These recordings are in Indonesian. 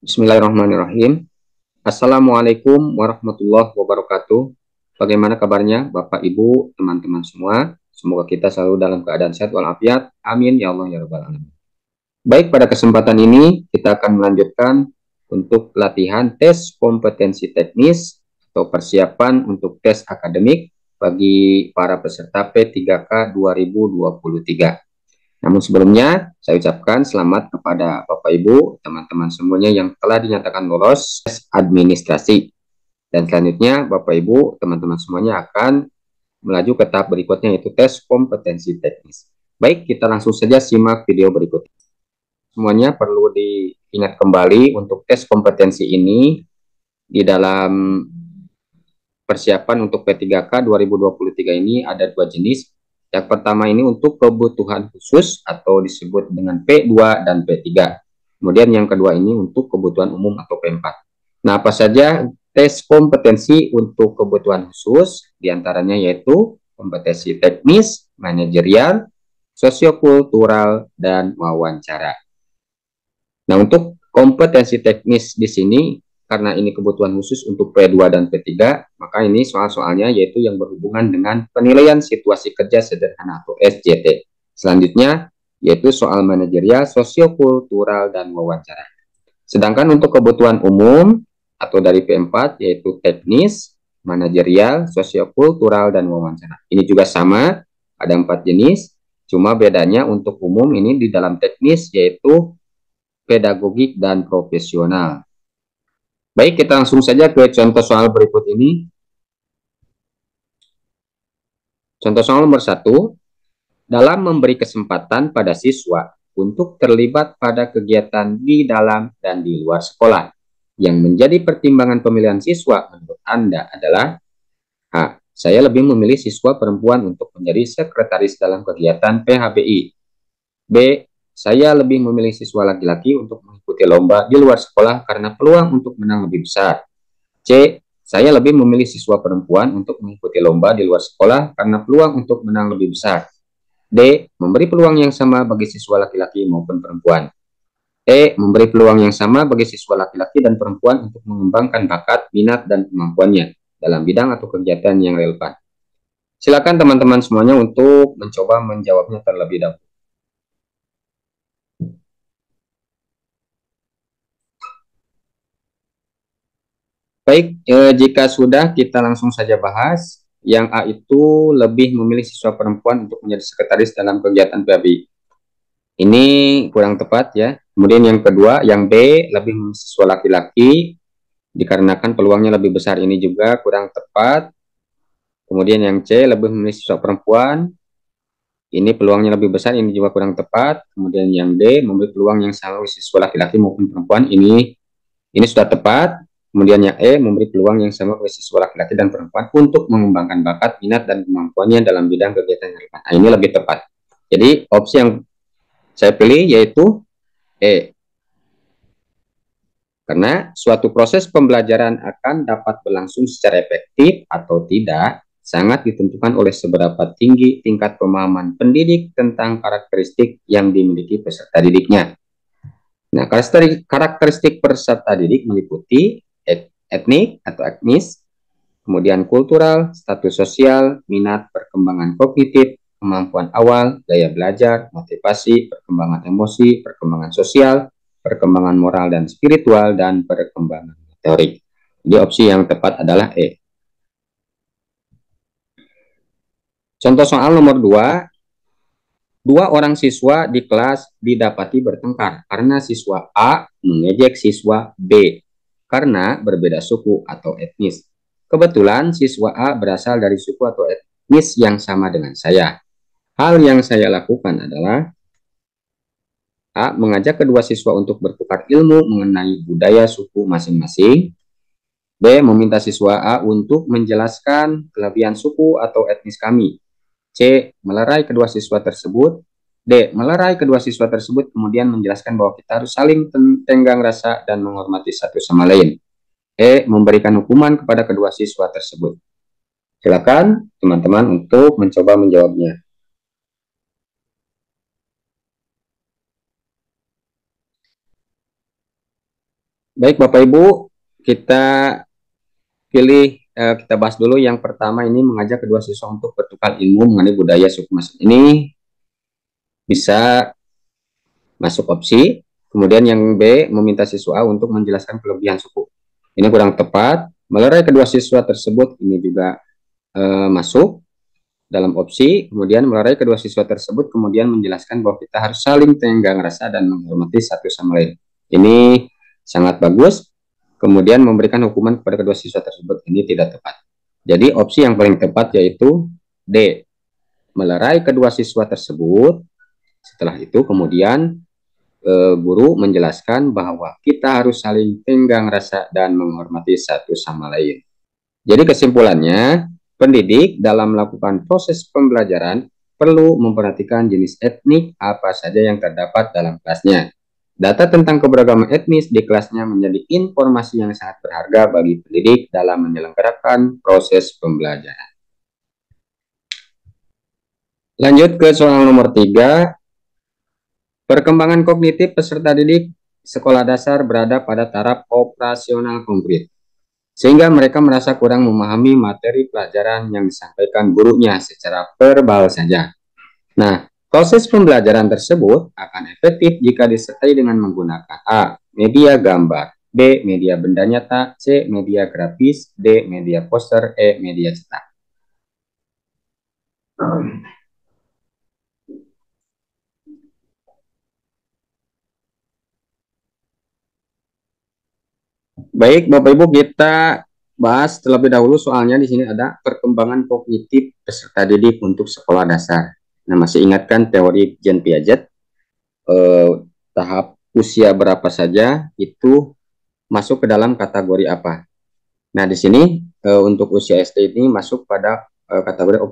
Bismillahirrahmanirrahim. Assalamualaikum warahmatullahi wabarakatuh. Bagaimana kabarnya Bapak, Ibu, teman-teman semua? Semoga kita selalu dalam keadaan sehat walafiat. Amin ya Allah ya Rabbal Alamin. Baik, pada kesempatan ini kita akan melanjutkan untuk latihan tes kompetensi teknis atau persiapan untuk tes akademik bagi para peserta P3K 2023. Namun sebelumnya, saya ucapkan selamat kepada Bapak Ibu, teman-teman semuanya yang telah dinyatakan lolos tes administrasi. Dan selanjutnya, Bapak Ibu, teman-teman semuanya akan melaju ke tahap berikutnya, yaitu tes kompetensi teknis. Baik, kita langsung saja simak video berikut. Semuanya perlu diingat kembali untuk tes kompetensi ini di dalam persiapan untuk P3K 2023 ini ada dua jenis. Yang pertama ini untuk kebutuhan khusus atau disebut dengan P2 dan P3. Kemudian yang kedua ini untuk kebutuhan umum atau P4. Nah, apa saja tes kompetensi untuk kebutuhan khusus? Di antaranya yaitu kompetensi teknis, manajerial, sosiokultural, dan wawancara. Nah, untuk kompetensi teknis di sini, karena ini kebutuhan khusus untuk P2 dan P3, maka ini soal-soalnya yaitu yang berhubungan dengan penilaian situasi kerja sederhana atau SJT. Selanjutnya, yaitu soal manajerial, sosiokultural, dan wawancara. Sedangkan untuk kebutuhan umum atau dari P4, yaitu teknis, manajerial, sosiokultural, dan wawancara. Ini juga sama, ada 4 jenis, cuma bedanya untuk umum ini di dalam teknis yaitu pedagogik dan profesional. Baik, kita langsung saja ke contoh soal berikut ini. Contoh soal nomor 1, dalam memberi kesempatan pada siswa untuk terlibat pada kegiatan di dalam dan di luar sekolah, yang menjadi pertimbangan pemilihan siswa menurut Anda adalah A. Saya lebih memilih siswa perempuan untuk menjadi sekretaris dalam kegiatan PHBI. B. Saya lebih memilih siswa laki-laki untuk mengikuti lomba di luar sekolah karena peluang untuk menang lebih besar. C. Saya lebih memilih siswa perempuan untuk mengikuti lomba di luar sekolah karena peluang untuk menang lebih besar. D. Memberi peluang yang sama bagi siswa laki-laki maupun perempuan. E. Memberi peluang yang sama bagi siswa laki-laki dan perempuan untuk mengembangkan bakat, minat, dan kemampuannya dalam bidang atau kegiatan yang relevan. Silakan teman-teman semuanya untuk mencoba menjawabnya terlebih dahulu. Baik, jika sudah kita langsung saja bahas. Yang A itu lebih memilih siswa perempuan untuk menjadi sekretaris dalam kegiatan PABI. Ini kurang tepat ya. Kemudian yang kedua, yang B lebih memilih siswa laki-laki dikarenakan peluangnya lebih besar, ini juga kurang tepat. Kemudian yang C lebih memilih siswa perempuan, ini peluangnya lebih besar, ini juga kurang tepat. Kemudian yang D memberi peluang yang sama siswa laki-laki maupun perempuan, ini sudah tepat. Kemudian yang E memberi peluang yang sama bagi siswa laki-laki dan perempuan untuk mengembangkan bakat, minat, dan kemampuannya dalam bidang kegiatan yang relevan. Nah, ini lebih tepat. Jadi opsi yang saya pilih yaitu E. Karena suatu proses pembelajaran akan dapat berlangsung secara efektif atau tidak sangat ditentukan oleh seberapa tinggi tingkat pemahaman pendidik tentang karakteristik yang dimiliki peserta didiknya. Nah, karakteristik peserta didik meliputi etnik atau etnis, kemudian kultural, status sosial, minat, perkembangan kognitif, kemampuan awal, gaya belajar, motivasi, perkembangan emosi, perkembangan sosial, perkembangan moral dan spiritual, dan perkembangan teori. Jadi opsi yang tepat adalah E. Contoh soal nomor 2. Dua orang siswa di kelas didapati bertengkar karena siswa A mengejek siswa B karena berbeda suku atau etnis. Kebetulan siswa A berasal dari suku atau etnis yang sama dengan saya. Hal yang saya lakukan adalah A. Mengajak kedua siswa untuk bertukar ilmu mengenai budaya suku masing-masing. B. Meminta siswa A untuk menjelaskan kelebihan suku atau etnis kami. C. Melerai kedua siswa tersebut. D. Melerai kedua siswa tersebut kemudian menjelaskan bahwa kita harus saling tenggang rasa dan menghormati satu sama lain. E. Memberikan hukuman kepada kedua siswa tersebut. Silakan teman-teman untuk mencoba menjawabnya. Baik Bapak Ibu, kita kita bahas dulu yang pertama ini, mengajak kedua siswa untuk bertukar ilmu mengenai budaya suku Masing. Ini bisa masuk opsi. Kemudian yang B, meminta siswa A untuk menjelaskan kelebihan suku. Ini kurang tepat. Melerai kedua siswa tersebut ini juga masuk dalam opsi. Kemudian melerai kedua siswa tersebut kemudian menjelaskan bahwa kita harus saling tenggang rasa dan menghormati satu sama lain. Ini sangat bagus. Kemudian memberikan hukuman kepada kedua siswa tersebut, ini tidak tepat. Jadi opsi yang paling tepat yaitu D, melerai kedua siswa tersebut. Setelah itu kemudian guru menjelaskan bahwa kita harus saling tenggang rasa dan menghormati satu sama lain. Jadi kesimpulannya, pendidik dalam melakukan proses pembelajaran perlu memperhatikan jenis etnik apa saja yang terdapat dalam kelasnya. Data tentang keberagaman etnis di kelasnya menjadi informasi yang sangat berharga bagi pendidik dalam menyelenggarakan proses pembelajaran. Lanjut ke soal nomor 3. Perkembangan kognitif peserta didik sekolah dasar berada pada taraf operasional konkret, sehingga mereka merasa kurang memahami materi pelajaran yang disampaikan gurunya secara verbal saja. Nah, proses pembelajaran tersebut akan efektif jika disertai dengan menggunakan A, media gambar, B, media benda nyata, C, media grafis, D, media poster, E, media cetak. Baik, Bapak Ibu, kita bahas terlebih dahulu soalnya di sini ada perkembangan kognitif peserta didik untuk sekolah dasar. Nah, masih ingatkan teori Jean Piaget, tahap usia berapa saja itu masuk ke dalam kategori apa? Nah, di sini untuk usia SD ini masuk pada kategori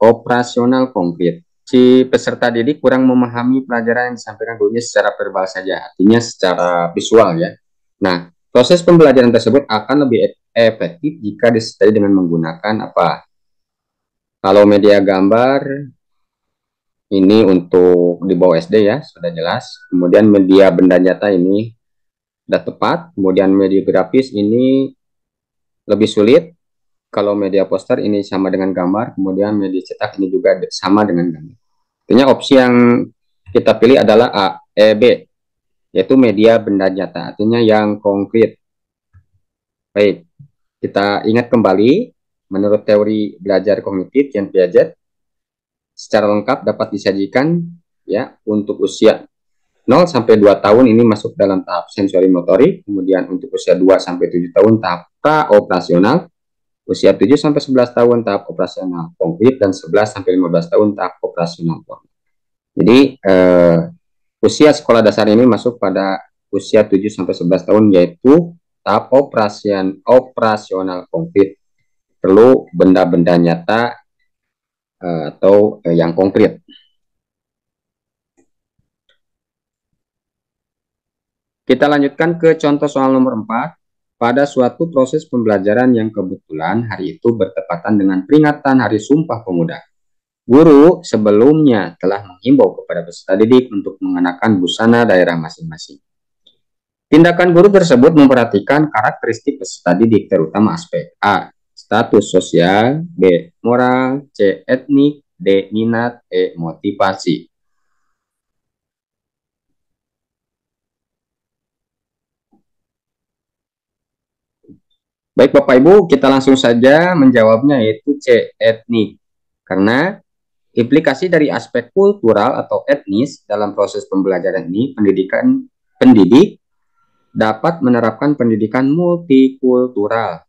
operasional konkret. Si peserta didik kurang memahami pelajaran yang disampaikan gurunya secara verbal saja, artinya secara visual ya. Nah, proses pembelajaran tersebut akan lebih efektif jika disertai dengan menggunakan apa? Kalau media gambar ini untuk di bawah SD ya, sudah jelas. Kemudian media benda nyata ini sudah tepat. Kemudian media grafis ini lebih sulit. Kalau media poster ini sama dengan gambar. Kemudian media cetak ini juga sama dengan gambar. Artinya opsi yang kita pilih adalah A, B, yaitu media benda nyata. Artinya yang konkret. Baik, kita ingat kembali, menurut teori belajar kognitif Jean Piaget, secara lengkap dapat disajikan ya untuk usia 0 sampai 2 tahun ini masuk dalam tahap sensori motorik, kemudian untuk usia 2 sampai 7 tahun tahap pra-operasional, usia 7 sampai 11 tahun tahap operasional konkret, dan 11 sampai 15 tahun tahap operasional konkret. Jadi usia sekolah dasar ini masuk pada usia 7 sampai 11 tahun yaitu tahap operasional konkret. Perlu benda-benda nyata atau yang konkret. Kita lanjutkan ke contoh soal nomor 4. Pada suatu proses pembelajaran yang kebetulan hari itu bertepatan dengan peringatan Hari Sumpah Pemuda, guru sebelumnya telah menghimbau kepada peserta didik untuk mengenakan busana daerah masing-masing. Tindakan guru tersebut memperhatikan karakteristik peserta didik, terutama aspek A, status sosial, B, moral, C, etnik, D, minat, E, motivasi. Baik Bapak Ibu, kita langsung saja menjawabnya, yaitu C, etnik. Karena implikasi dari aspek kultural atau etnis dalam proses pembelajaran ini, pendidik dapat menerapkan pendidikan multikultural.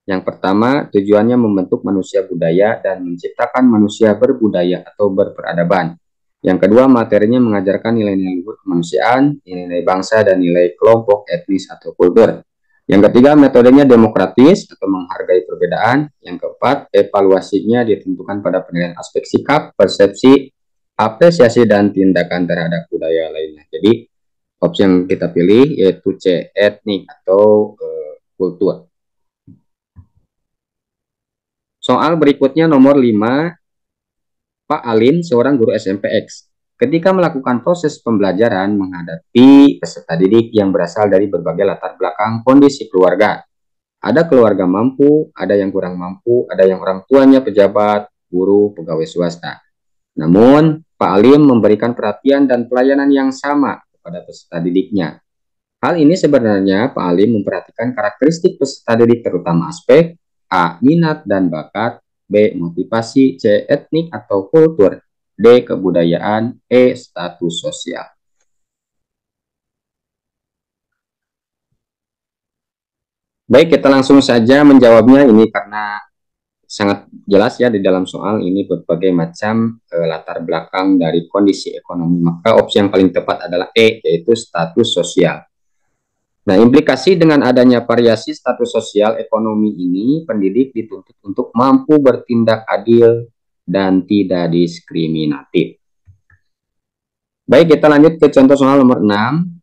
Yang pertama, tujuannya membentuk manusia budaya dan menciptakan manusia berbudaya atau berperadaban. Yang kedua, materinya mengajarkan nilai-nilai luhur kemanusiaan, nilai bangsa, dan nilai kelompok etnis atau kultur. Yang ketiga, metodenya demokratis atau menghargai perbedaan. Yang keempat, evaluasinya ditentukan pada penilaian aspek sikap, persepsi, apresiasi, dan tindakan terhadap budaya lainnya. Jadi, opsi yang kita pilih yaitu C, etnik atau kultur. Soal berikutnya nomor 5. Pak Alim, seorang guru SMP X, ketika melakukan proses pembelajaran menghadapi peserta didik yang berasal dari berbagai latar belakang kondisi keluarga. Ada keluarga mampu, ada yang kurang mampu, ada yang orang tuanya pejabat, guru, pegawai swasta. Namun, Pak Alim memberikan perhatian dan pelayanan yang sama kepada peserta didiknya. Hal ini sebenarnya Pak Alim memperhatikan karakteristik peserta didik terutama aspek A. Minat dan bakat, B. Motivasi, C. Etnik atau kultur, D. Kebudayaan, E. Status sosial. Baik, kita langsung saja menjawabnya ini karena sangat jelas ya di dalam soal ini berbagai macam latar belakang dari kondisi ekonomi. Maka opsi yang paling tepat adalah E, yaitu status sosial. Nah, implikasi dengan adanya variasi status sosial ekonomi ini, pendidik dituntut untuk mampu bertindak adil dan tidak diskriminatif. Baik, kita lanjut ke contoh soal nomor 6.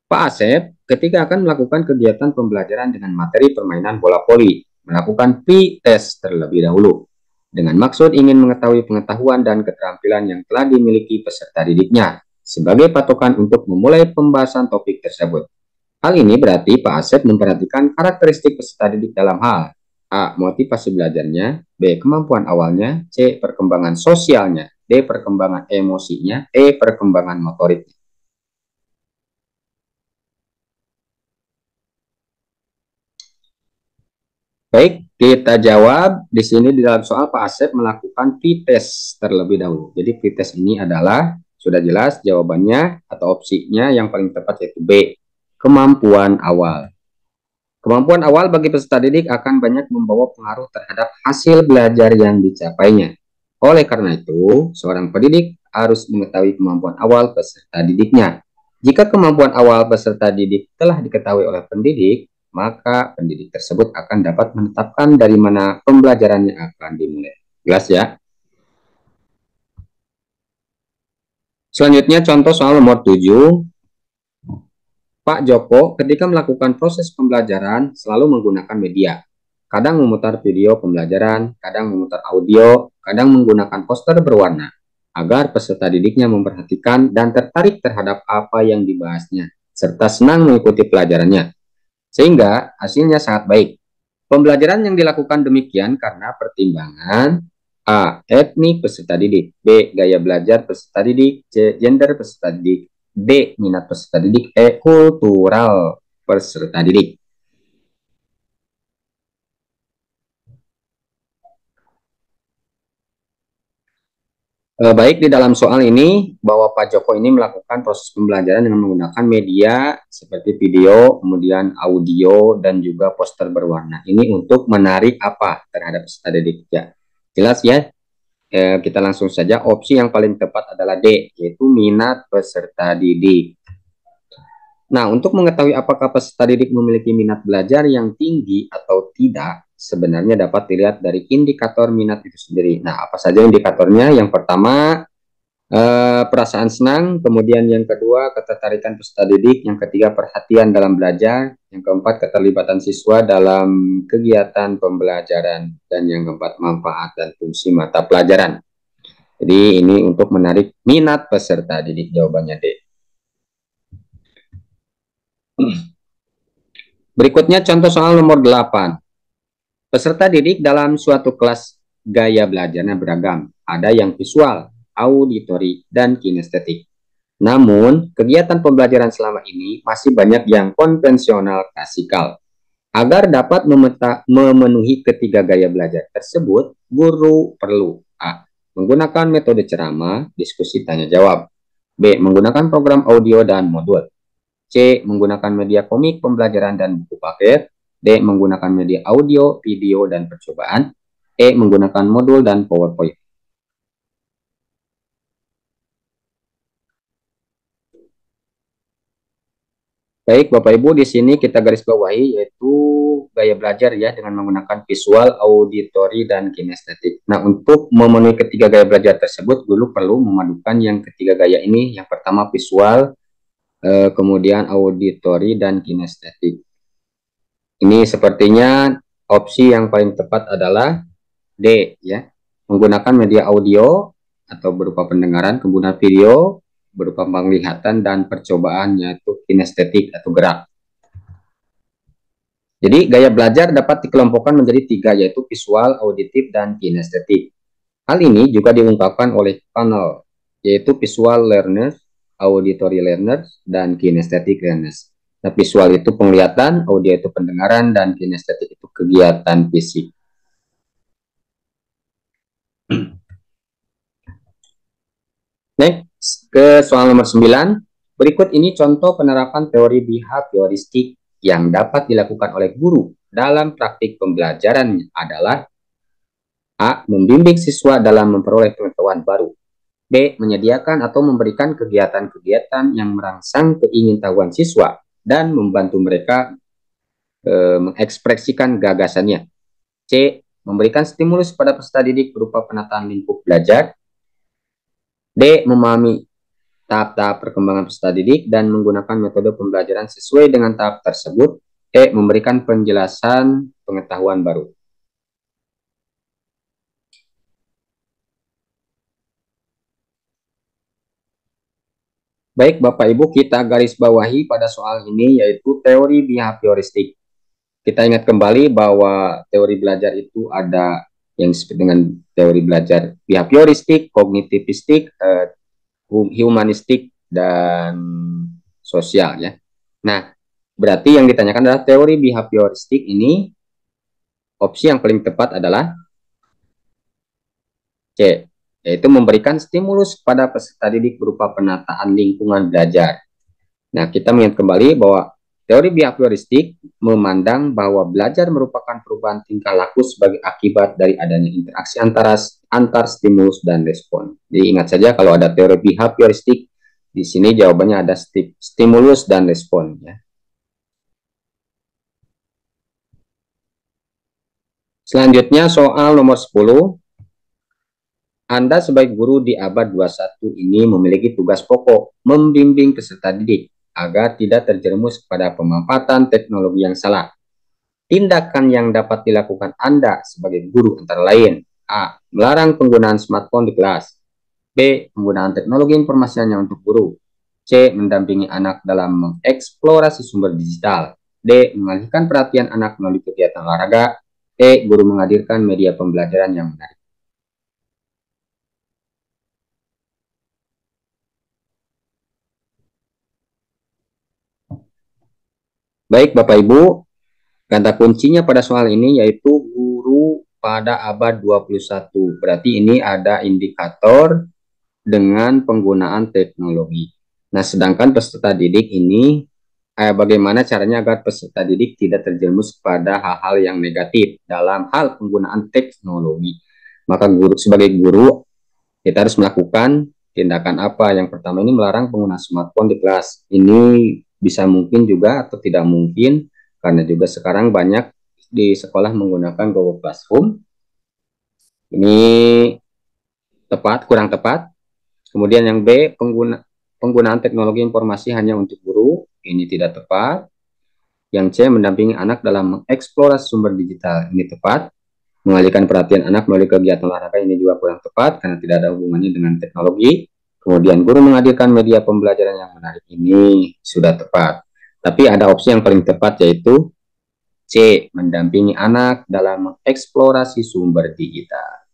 Pak Asep, ketika akan melakukan kegiatan pembelajaran dengan materi permainan bola voli, melakukan P-test terlebih dahulu, dengan maksud ingin mengetahui pengetahuan dan keterampilan yang telah dimiliki peserta didiknya, sebagai patokan untuk memulai pembahasan topik tersebut. Hal ini berarti Pak Asep memperhatikan karakteristik peserta didik dalam hal A. Motivasi belajarnya, B. Kemampuan awalnya, C. Perkembangan sosialnya, D. Perkembangan emosinya, E. Perkembangan motoriknya. Baik, kita jawab di sini di dalam soal Pak Asep melakukan P-test terlebih dahulu. Jadi P-test ini adalah sudah jelas jawabannya atau opsinya yang paling tepat yaitu B. Kemampuan awal. Kemampuan awal bagi peserta didik akan banyak membawa pengaruh terhadap hasil belajar yang dicapainya. Oleh karena itu, seorang pendidik harus mengetahui kemampuan awal peserta didiknya. Jika kemampuan awal peserta didik telah diketahui oleh pendidik, maka pendidik tersebut akan dapat menetapkan dari mana pembelajarannya akan dimulai. Jelas ya? Selanjutnya contoh soal nomor 7. Pak Joko ketika melakukan proses pembelajaran selalu menggunakan media. Kadang memutar video pembelajaran, kadang memutar audio, kadang menggunakan poster berwarna, agar peserta didiknya memperhatikan dan tertarik terhadap apa yang dibahasnya, serta senang mengikuti pelajarannya. Sehingga hasilnya sangat baik. Pembelajaran yang dilakukan demikian karena pertimbangan A. Etnik peserta didik, B. Gaya belajar peserta didik, C. Gender peserta didik, D. Minat peserta didik, E. Kultural peserta didik. Baik, di dalam soal ini bahwa Pak Joko ini melakukan proses pembelajaran dengan menggunakan media seperti video, kemudian audio, dan juga poster berwarna. Ini untuk menarik apa terhadap peserta didik. Ya, jelas ya. Kita langsung saja. Opsi yang paling tepat adalah D, yaitu minat peserta didik. Nah, untuk mengetahui apakah peserta didik memiliki minat belajar yang tinggi atau tidak, sebenarnya dapat dilihat dari indikator minat itu sendiri. Nah, apa saja indikatornya? Yang pertama, perasaan senang, kemudian yang kedua, ketertarikan peserta didik, yang ketiga, perhatian dalam belajar, yang keempat, keterlibatan siswa dalam kegiatan pembelajaran, dan yang keempat, manfaat dan fungsi mata pelajaran. Jadi, ini untuk menarik minat peserta didik, jawabannya D. Berikutnya contoh soal nomor 8. Peserta didik dalam suatu kelas gaya belajarnya beragam. Ada yang visual, auditori, dan kinestetik. Namun, kegiatan pembelajaran selama ini masih banyak yang konvensional klasikal. Agar dapat memenuhi ketiga gaya belajar tersebut, guru perlu A. Menggunakan metode ceramah, diskusi tanya jawab. B. Menggunakan program audio dan modul. C. Menggunakan media komik, pembelajaran, dan buku paket. D. Menggunakan media audio, video, dan percobaan. E. Menggunakan modul dan PowerPoint. Baik, Bapak Ibu, di sini kita garis bawahi yaitu gaya belajar ya dengan menggunakan visual, auditori, dan kinestetik. Nah, untuk memenuhi ketiga gaya belajar tersebut, dulu perlu memadukan yang ketiga gaya ini. Yang pertama visual, kemudian auditori, dan kinestetik. Ini sepertinya opsi yang paling tepat adalah D ya. Menggunakan media audio, atau berupa pendengaran, kemudian video berupa penglihatan, dan percobaan yaitu kinestetik atau gerak. Jadi gaya belajar dapat dikelompokkan menjadi tiga, yaitu visual, auditif, dan kinestetik. Hal ini juga diungkapkan oleh panel, yaitu visual learners, auditory learners, dan kinesthetic learners. Nah, visual itu penglihatan, audio itu pendengaran, dan kinestetik itu kegiatan fisik. Next, ke soal nomor 9. Berikut ini contoh penerapan teori behavioristik yang dapat dilakukan oleh guru dalam praktik pembelajaran adalah: A. Membimbing siswa dalam memperoleh pengetahuan baru. B. Menyediakan atau memberikan kegiatan-kegiatan yang merangsang keingintahuan siswa dan membantu mereka mengekspresikan gagasannya. C. Memberikan stimulus pada peserta didik berupa penataan lingkup belajar. D. Memahami tahap-tahap perkembangan peserta didik dan menggunakan metode pembelajaran sesuai dengan tahap tersebut. E. Memberikan penjelasan pengetahuan baru. Baik, Bapak Ibu, kita garis bawahi pada soal ini yaitu teori behavioristik. Kita ingat kembali bahwa teori belajar itu ada yang disebut dengan teori belajar behavioristik, kognitivistik, humanistik, dan sosial ya. Nah, berarti yang ditanyakan adalah teori behavioristik ini, opsi yang paling tepat adalah C, yaitu memberikan stimulus pada peserta didik berupa penataan lingkungan belajar. Nah, kita mengingat kembali bahwa teori behavioristik memandang bahwa belajar merupakan perubahan tingkah laku sebagai akibat dari adanya interaksi antar stimulus dan respon. Jadi ingat saja kalau ada teori behavioristik, di sini jawabannya ada stimulus dan respon ya. Selanjutnya soal nomor 10. Anda sebagai guru di abad 21 ini memiliki tugas pokok membimbing peserta didik agar tidak terjerumus pada pemanfaatan teknologi yang salah. Tindakan yang dapat dilakukan Anda sebagai guru antara lain: A. Melarang penggunaan smartphone di kelas. B. Penggunaan teknologi informasi hanya untuk guru. C. Mendampingi anak dalam mengeksplorasi sumber digital. D. Mengalihkan perhatian anak melalui kegiatan olahraga. E. Guru menghadirkan media pembelajaran yang menarik. Baik, Bapak Ibu, kata kuncinya pada soal ini yaitu guru pada abad 21. Berarti ini ada indikator dengan penggunaan teknologi. Nah, sedangkan peserta didik ini, bagaimana caranya agar peserta didik tidak terjerumus pada hal-hal yang negatif dalam hal penggunaan teknologi. Maka guru sebagai guru, kita harus melakukan tindakan apa? Yang pertama ini melarang penggunaan smartphone di kelas. Ini bisa mungkin juga atau tidak mungkin, karena juga sekarang banyak di sekolah menggunakan Google Classroom. Ini tepat, kurang tepat. Kemudian yang B, penggunaan teknologi informasi hanya untuk guru. Ini tidak tepat. Yang C, mendampingi anak dalam mengeksplorasi sumber digital. Ini tepat. Mengalihkan perhatian anak melalui kegiatan olahraga, ini juga kurang tepat karena tidak ada hubungannya dengan teknologi. Kemudian guru menghadirkan media pembelajaran yang menarik, ini sudah tepat. Tapi ada opsi yang paling tepat yaitu C, mendampingi anak dalam mengeksplorasi sumber digital.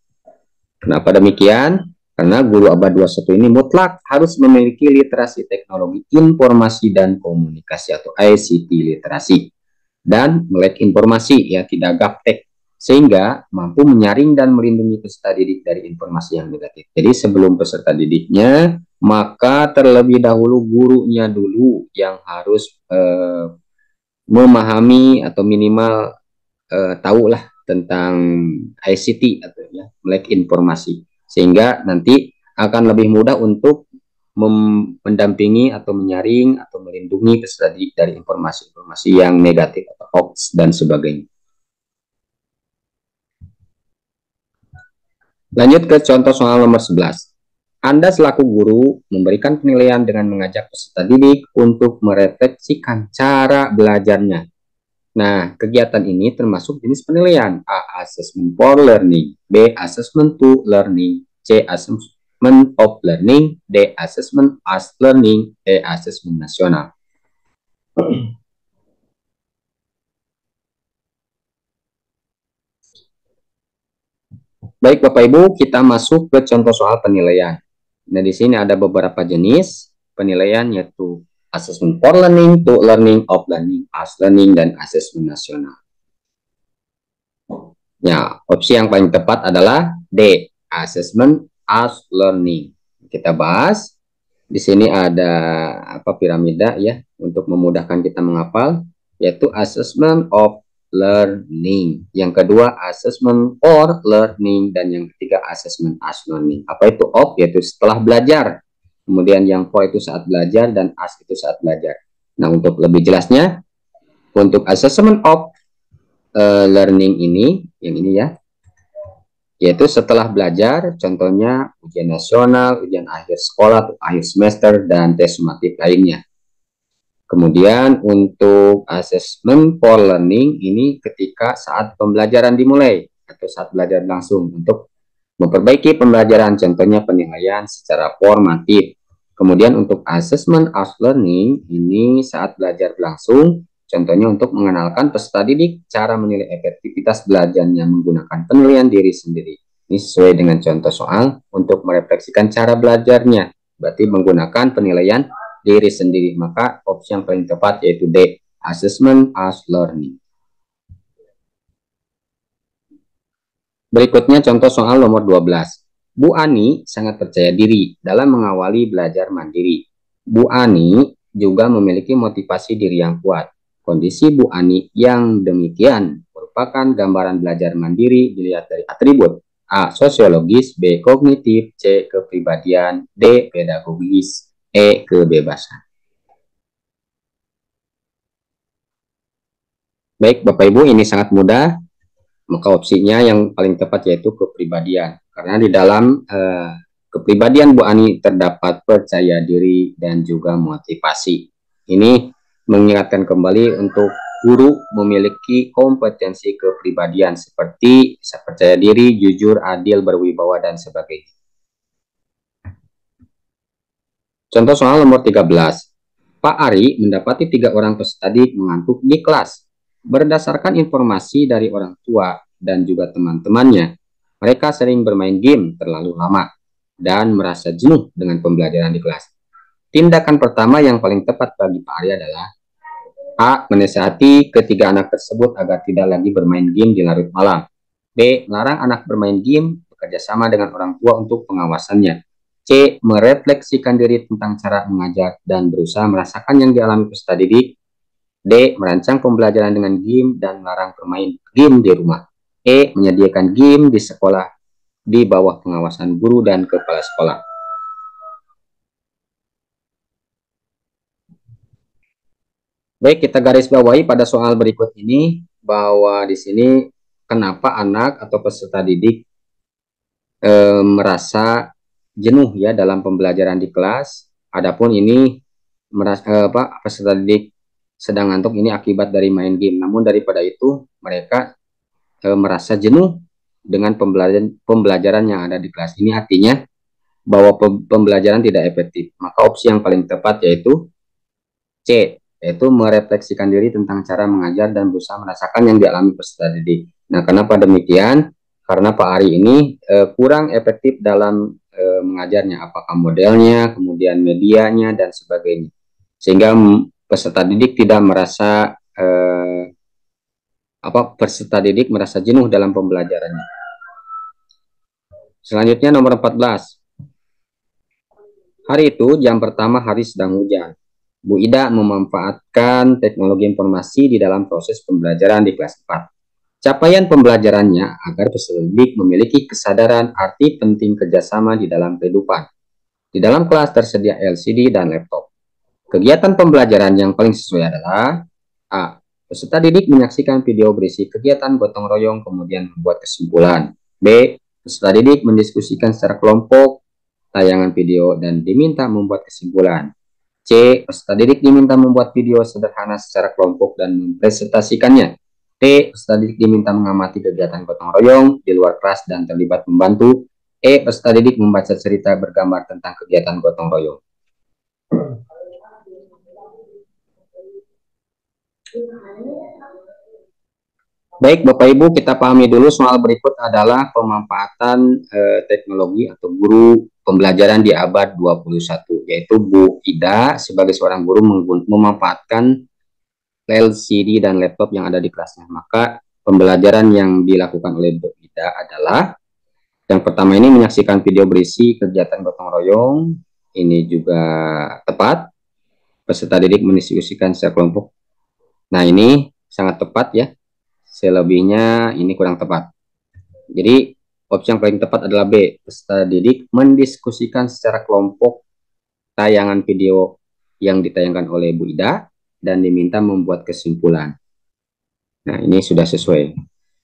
Kenapa demikian? Karena guru abad 21 ini mutlak harus memiliki literasi teknologi informasi dan komunikasi atau ICT literasi. Dan melek informasi, ya tidak gaptek, sehingga mampu menyaring dan melindungi peserta didik dari informasi yang negatif. Jadi sebelum peserta didiknya, maka terlebih dahulu gurunya dulu yang harus memahami atau minimal tahulah tentang ICT atau ya, melek informasi, sehingga nanti akan lebih mudah untuk mendampingi atau menyaring atau melindungi peserta didik dari informasi-informasi yang negatif atau hoax dan sebagainya. Lanjut ke contoh soal nomor 11. Anda selaku guru memberikan penilaian dengan mengajak peserta didik untuk merefleksikan cara belajarnya. Nah, kegiatan ini termasuk jenis penilaian: A. Assessment for learning, B. Assessment to learning, C. assessment of learning. D. Assessment as learning. E. Assessment nasional. Baik Bapak Ibu, kita masuk ke contoh soal penilaian. Nah, di sini ada beberapa jenis penilaian, yaitu assessment for learning, to learning, of learning, as learning, dan assessment nasional. Ya, opsi yang paling tepat adalah D, assessment as learning. Kita bahas. Di sini ada piramida ya untuk memudahkan kita menghafal, yaitu assessment of learning. Yang kedua assessment for learning, dan yang ketiga assessment as learning. Apa itu of? Yaitu setelah belajar. Kemudian yang for itu saat belajar, dan as itu saat belajar. Nah, untuk lebih jelasnya, untuk assessment of learning ini, yang ini ya, yaitu setelah belajar, contohnya ujian nasional, ujian akhir sekolah, akhir semester, dan tes sumatif lainnya. Kemudian untuk assessment for learning ini ketika saat pembelajaran dimulai atau saat belajar langsung untuk memperbaiki pembelajaran, contohnya penilaian secara formatif. Kemudian untuk assessment as learning ini saat belajar langsung, contohnya untuk mengenalkan peserta didik cara menilai efektivitas belajarnya menggunakan penilaian diri sendiri. Ini sesuai dengan contoh soal untuk merefleksikan cara belajarnya, berarti menggunakan penilaian diri sendiri. Maka opsi yang paling tepat yaitu D, assessment as learning. Berikutnya contoh soal nomor 12. Bu Ani sangat percaya diri dalam mengawali belajar mandiri. Bu Ani juga memiliki motivasi diri yang kuat. Kondisi Bu Ani yang demikian merupakan gambaran belajar mandiri dilihat dari atribut A. Sosiologis, B. Kognitif, C. Kepribadian, D. Pedagogis, E. Kebebasan. Baik Bapak Ibu, ini sangat mudah. Maka opsinya yang paling tepat yaitu kepribadian. Karena di dalam kepribadian Bu Ani terdapat percaya diri dan juga motivasi. Ini mengingatkan kembali untuk guru memiliki kompetensi kepribadian seperti percaya diri, jujur, adil, berwibawa, dan sebagainya. Contoh soal nomor 13. Pak Ari mendapati 3 orang peserta didik mengantuk di kelas. Berdasarkan informasi dari orang tua dan juga teman-temannya, mereka sering bermain game terlalu lama dan merasa jenuh dengan pembelajaran di kelas. Tindakan pertama yang paling tepat bagi Pak Ari adalah A. Menasihati ketiga anak tersebut agar tidak lagi bermain game di larut malam. B. Larang anak bermain game, bekerja sama dengan orang tua untuk pengawasannya. C. Merefleksikan diri tentang cara mengajar dan berusaha merasakan yang dialami peserta didik. D. Merancang pembelajaran dengan game dan melarang bermain game di rumah. E. Menyediakan game di sekolah di bawah pengawasan guru dan kepala sekolah. Baik, kita garis bawahi pada soal berikut ini bahwa di sini kenapa anak atau peserta didik merasa jenuh ya dalam pembelajaran di kelas. Adapun ini peserta didik sedang ngantuk ini akibat dari main game. Namun daripada itu mereka merasa jenuh dengan pembelajaran yang ada di kelas. Ini artinya bahwa pembelajaran tidak efektif. Maka opsi yang paling tepat yaitu C, yaitu merefleksikan diri tentang cara mengajar dan berusaha merasakan yang dialami peserta didik. Nah, kenapa demikian? Karena Pak Ari ini kurang efektif dalam mengajarnya, apakah modelnya, kemudian medianya, dan sebagainya. Sehingga peserta didik tidak merasa peserta didik merasa jenuh dalam pembelajarannya. Selanjutnya nomor 14. Hari itu jam pertama hari sedang hujan. Bu Ida memanfaatkan teknologi informasi di dalam proses pembelajaran di kelas 4. Capaian pembelajarannya agar peserta didik memiliki kesadaran arti penting kerjasama di dalam kehidupan. Di dalam kelas tersedia LCD dan laptop. Kegiatan pembelajaran yang paling sesuai adalah A. Peserta didik menyaksikan video berisi kegiatan gotong royong kemudian membuat kesimpulan. B. Peserta didik mendiskusikan secara kelompok tayangan video dan diminta membuat kesimpulan. C. Peserta didik diminta membuat video sederhana secara kelompok dan mempresentasikannya. D. Peserta didik diminta mengamati kegiatan gotong royong di luar kelas dan terlibat membantu E. Peserta didik membaca cerita bergambar tentang kegiatan gotong royong. Baik, Bapak Ibu, kita pahami dulu soal berikut adalah pemanfaatan teknologi atau guru pembelajaran di abad 21, yaitu Bu Ida sebagai seorang guru memanfaatkan LCD dan laptop yang ada di kelasnya. Maka pembelajaran yang dilakukan oleh Bu Ida adalah yang pertama ini menyaksikan video berisi kegiatan gotong royong. Ini juga tepat. Peserta didik mendiskusikan secara kelompok. Nah, ini sangat tepat ya. Selebihnya ini kurang tepat. Jadi opsi yang paling tepat adalah B. Peserta didik mendiskusikan secara kelompok tayangan video yang ditayangkan oleh Bu Ida dan diminta membuat kesimpulan. Nah, ini sudah sesuai.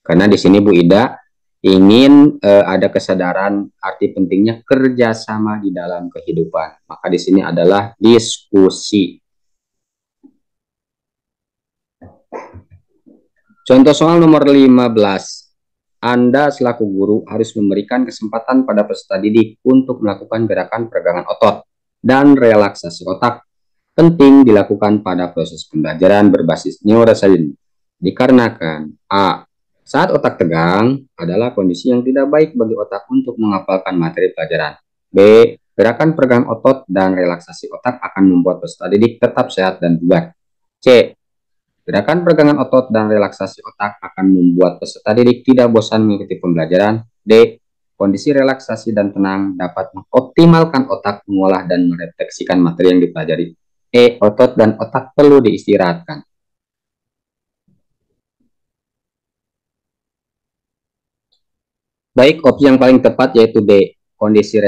Karena di sini Bu Ida ingin ada kesadaran arti pentingnya kerjasama di dalam kehidupan. Maka di sini adalah diskusi. Contoh soal nomor 15. Anda selaku guru harus memberikan kesempatan pada peserta didik untuk melakukan gerakan peregangan otot dan relaksasi otak. Penting dilakukan pada proses pembelajaran berbasis neuroscience. Dikarenakan A. Saat otak tegang adalah kondisi yang tidak baik bagi otak untuk menghafalkan materi pelajaran. B. Gerakan peregangan otot dan relaksasi otak akan membuat peserta didik tetap sehat dan bugar. C. Gerakan peregangan otot dan relaksasi otak akan membuat peserta didik tidak bosan mengikuti pembelajaran. D. Kondisi relaksasi dan tenang dapat mengoptimalkan otak mengolah dan merefleksikan materi yang dipelajari. E. Otot dan otak perlu diistirahatkan. Baik, opsi yang paling tepat yaitu D. Kondisi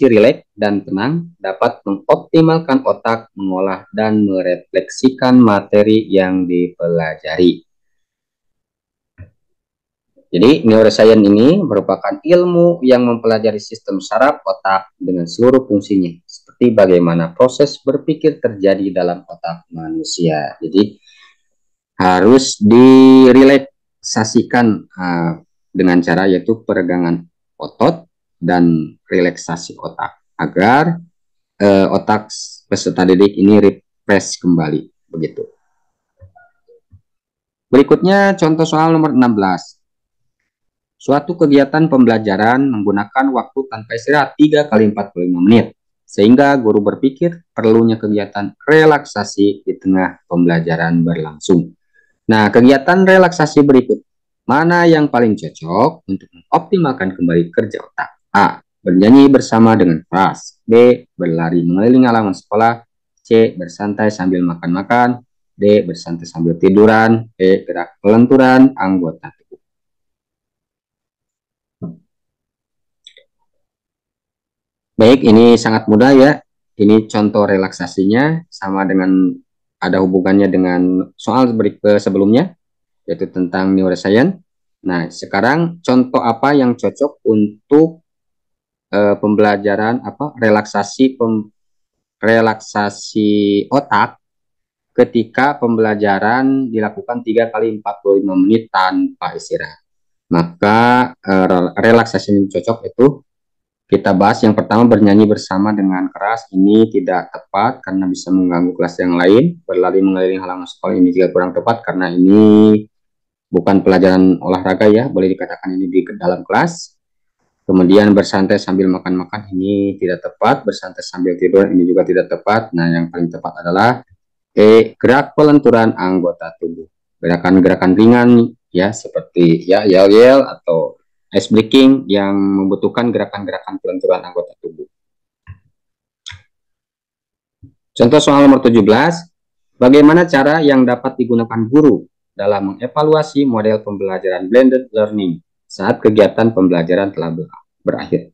rileks dan tenang dapat mengoptimalkan otak mengolah dan merefleksikan materi yang dipelajari. Jadi neuroscience ini merupakan ilmu yang mempelajari sistem saraf otak dengan seluruh fungsinya, seperti bagaimana proses berpikir terjadi dalam otak manusia. Jadi harus direlaksasikan dengan cara yaitu peregangan otot dan relaksasi otak agar otak peserta didik ini refresh kembali, begitu. Berikutnya contoh soal nomor 16. Suatu kegiatan pembelajaran menggunakan waktu tanpa istirahat 3 kali 45 menit, sehingga guru berpikir perlunya kegiatan relaksasi di tengah pembelajaran berlangsung. Nah, kegiatan relaksasi berikut, mana yang paling cocok untuk mengoptimalkan kembali kerja otak? A. Bernyanyi bersama dengan kelas. B. Berlari mengelilingi halaman sekolah. C. Bersantai sambil makan-makan. D. Bersantai sambil tiduran. E. Gerak pelenturan anggota tubuh. Baik, ini sangat mudah ya. Ini contoh relaksasinya sama dengan ada hubungannya dengan soal sebelumnya, yaitu tentang neuroscience. Nah, sekarang contoh apa yang cocok untuk pembelajaran relaksasi otak ketika pembelajaran dilakukan 3 kali 45 menit tanpa istirahat. Maka relaksasi yang cocok itu kita bahas yang pertama, bernyanyi bersama dengan keras. Ini tidak tepat karena bisa mengganggu kelas yang lain. Berlari mengelilingi halaman sekolah ini juga kurang tepat karena ini bukan pelajaran olahraga ya, boleh dikatakan ini di dalam kelas. Kemudian bersantai sambil makan-makan ini tidak tepat. Bersantai sambil tidur ini juga tidak tepat. Nah, yang paling tepat adalah E. Gerak pelenturan anggota tubuh. Gerakan-gerakan ringan ya, seperti ya yel-yel atau ice breaking yang membutuhkan gerakan-gerakan pelenturan anggota tubuh. Contoh soal nomor 17, bagaimana cara yang dapat digunakan guru dalam mengevaluasi model pembelajaran blended learning saat kegiatan pembelajaran telah berakhir?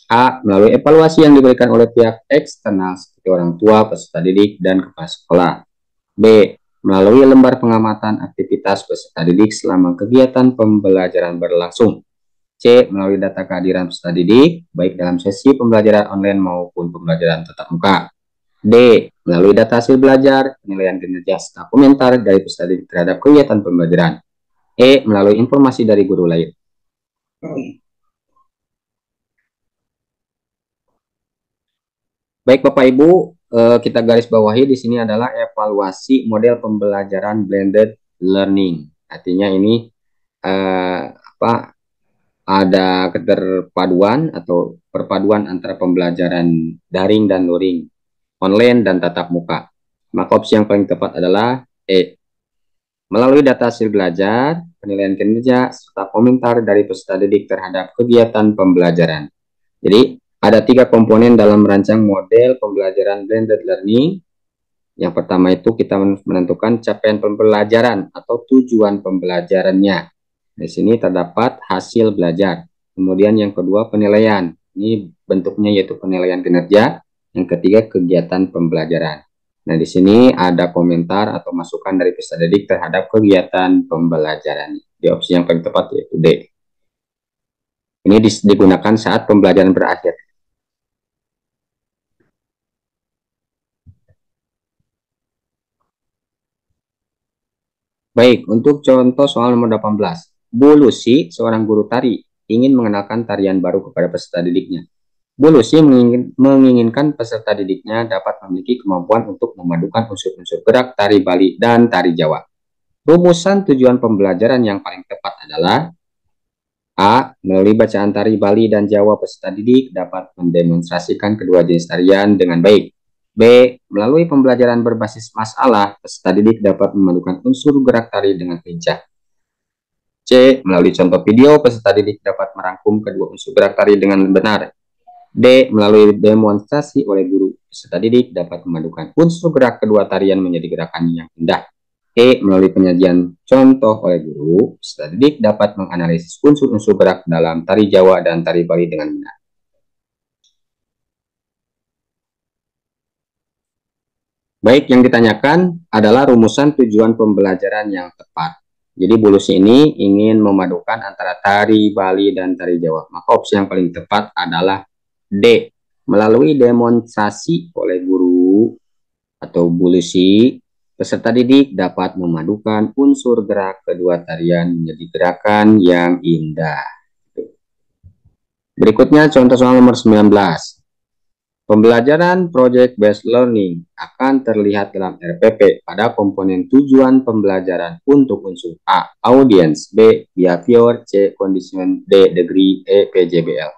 A. Melalui evaluasi yang diberikan oleh pihak eksternal seperti orang tua, peserta didik, dan kepala sekolah. B. Melalui lembar pengamatan aktivitas peserta didik selama kegiatan pembelajaran berlangsung. C. Melalui data kehadiran peserta didik, baik dalam sesi pembelajaran online maupun pembelajaran tatap muka. D. Melalui data hasil belajar, penilaian kinerja, serta komentar dari peserta didik terhadap kegiatan pembelajaran. E. Melalui informasi dari guru lain. Baik Bapak Ibu, kita garis bawahi di sini adalah evaluasi model pembelajaran blended learning. Artinya ini apa, ada keterpaduan atau perpaduan antara pembelajaran daring dan luring, online dan tatap muka. Maka opsi yang paling tepat adalah E. Melalui data hasil belajar, penilaian kinerja, serta komentar dari peserta didik terhadap kegiatan pembelajaran. Jadi, ada 3 komponen dalam merancang model pembelajaran blended learning. Yang pertama itu kita menentukan capaian pembelajaran atau tujuan pembelajarannya. Di sini terdapat hasil belajar. Kemudian yang kedua penilaian. Ini bentuknya yaitu penilaian kinerja. Yang ketiga kegiatan pembelajaran. Nah, di sini ada komentar atau masukan dari peserta didik terhadap kegiatan pembelajaran. Di opsi yang paling tepat yaitu D. Ini digunakan saat pembelajaran berakhir. Baik, untuk contoh soal nomor 18. Bu Lucy, seorang guru tari, ingin mengenalkan tarian baru kepada peserta didiknya. Bu Lucy menginginkan peserta didiknya dapat memiliki kemampuan untuk memadukan unsur-unsur gerak tari Bali dan tari Jawa. Rumusan tujuan pembelajaran yang paling tepat adalah A. Melalui bacaan tari Bali dan Jawa, peserta didik dapat mendemonstrasikan kedua jenis tarian dengan baik. B. Melalui pembelajaran berbasis masalah, peserta didik dapat memadukan unsur gerak tari dengan lincah. C. Melalui contoh video, peserta didik dapat merangkum kedua unsur gerak tari dengan benar. D. Melalui demonstrasi oleh guru, peserta didik dapat memadukan unsur gerak kedua tarian menjadi gerakan yang indah. E. Melalui penyajian contoh oleh guru, peserta didik dapat menganalisis unsur-unsur gerak dalam tari Jawa dan tari Bali dengan benar. Baik, yang ditanyakan adalah rumusan tujuan pembelajaran yang tepat. Jadi Bulus ini ingin memadukan antara tari Bali dan tari Jawa. Maka opsi yang paling tepat adalah D. Melalui demonstrasi oleh guru atau Bulusi, peserta didik dapat memadukan unsur gerak kedua tarian menjadi gerakan yang indah. Berikutnya contoh soal nomor 19. Pembelajaran Project Based Learning akan terlihat dalam RPP pada komponen tujuan pembelajaran untuk unsur A. Audience, B. Behavior, C. Condition, D. Degree, E. PJBL.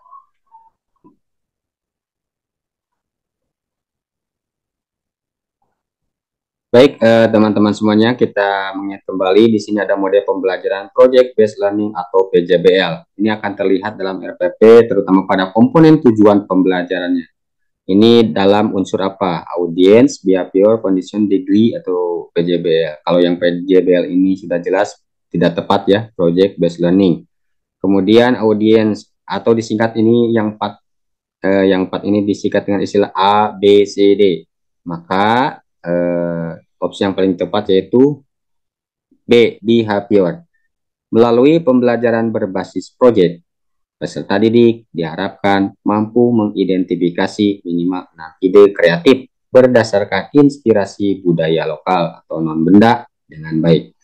Baik, teman-teman semuanya, kita mengingat kembali di sini ada model pembelajaran Project Based Learning atau PJBL. Ini akan terlihat dalam RPP, terutama pada komponen tujuan pembelajarannya. Ini dalam unsur apa? Audience, behavior, condition, degree, atau PJBL. Kalau yang PJBL ini sudah jelas tidak tepat ya, Project Based Learning. Kemudian audience atau disingkat ini yang empat ini disingkat dengan istilah A, B, C, D. Maka opsi yang paling tepat yaitu B, behavior. Melalui pembelajaran berbasis project, peserta didik diharapkan mampu mengidentifikasi minimal 6 ide kreatif berdasarkan inspirasi budaya lokal atau non-benda dengan baik.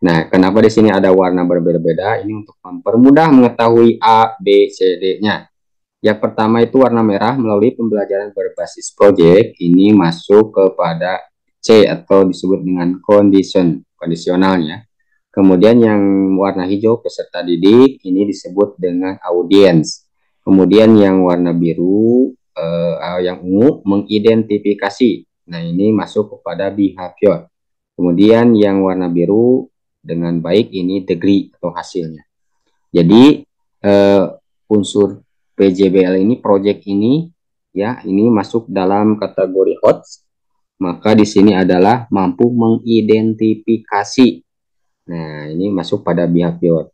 Nah, kenapa di sini ada warna berbeda-beda? Ini untuk mempermudah mengetahui A, B, C, D-nya. Yang pertama itu warna merah melalui pembelajaran berbasis project, ini masuk kepada C atau disebut dengan kondisionalnya. Kemudian yang warna hijau peserta didik ini disebut dengan audience. Kemudian yang warna biru yang ungu mengidentifikasi. Nah, ini masuk kepada behavior. Kemudian yang warna biru dengan baik ini degree atau hasilnya. Jadi unsur PJBL ini, project ini ya, ini masuk dalam kategori hot. Maka di sini adalah mampu mengidentifikasi. Nah, ini masuk pada behavior.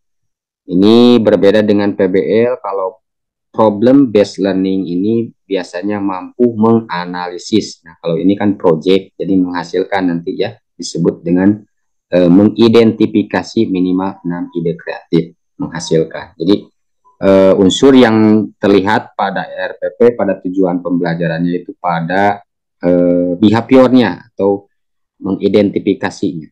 Ini berbeda dengan PBL. Kalau problem based learning ini biasanya mampu menganalisis. Nah, kalau ini kan project, jadi menghasilkan nanti ya, disebut dengan mengidentifikasi minimal 6 ide kreatif menghasilkan. Jadi unsur yang terlihat pada RPP pada tujuan pembelajarannya itu pada behaviornya atau mengidentifikasinya.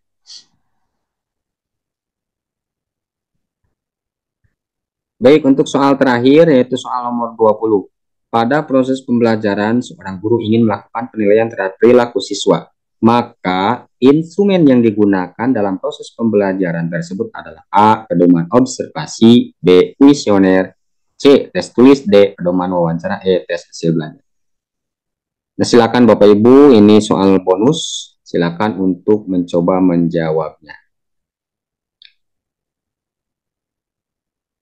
Baik, untuk soal terakhir yaitu soal nomor 20. Pada proses pembelajaran, seorang guru ingin melakukan penilaian terhadap perilaku siswa. Maka, instrumen yang digunakan dalam proses pembelajaran tersebut adalah A. Pedoman observasi, B. Kuesioner, C. Tes tulis, D. Pedoman wawancara, E. Tes hasil belajar. Nah, silakan Bapak Ibu, ini soal bonus. Silakan untuk mencoba menjawabnya.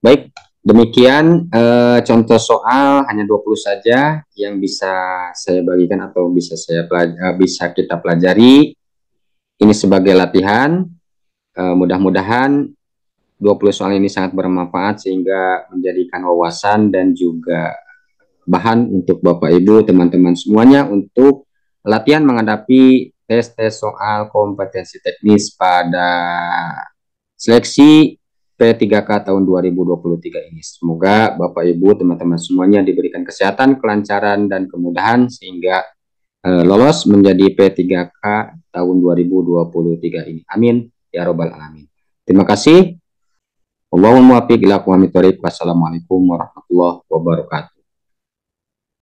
Baik, demikian contoh soal hanya 20 saja yang bisa saya bagikan atau bisa kita pelajari. Ini sebagai latihan. Mudah-mudahan 20 soal ini sangat bermanfaat sehingga menjadikan wawasan dan juga bahan untuk Bapak Ibu, teman-teman semuanya untuk latihan menghadapi tes-tes soal kompetensi teknis pada seleksi P3K tahun 2023 ini. Semoga Bapak Ibu, teman-teman semuanya diberikan kesehatan, kelancaran, dan kemudahan sehingga lolos menjadi P3K tahun 2023 ini. Amin ya robbal alamin. Terima kasih. Allahumma muwaffiq ila aqwamit thoriq. Wassalamualaikum warahmatullahi wabarakatuh.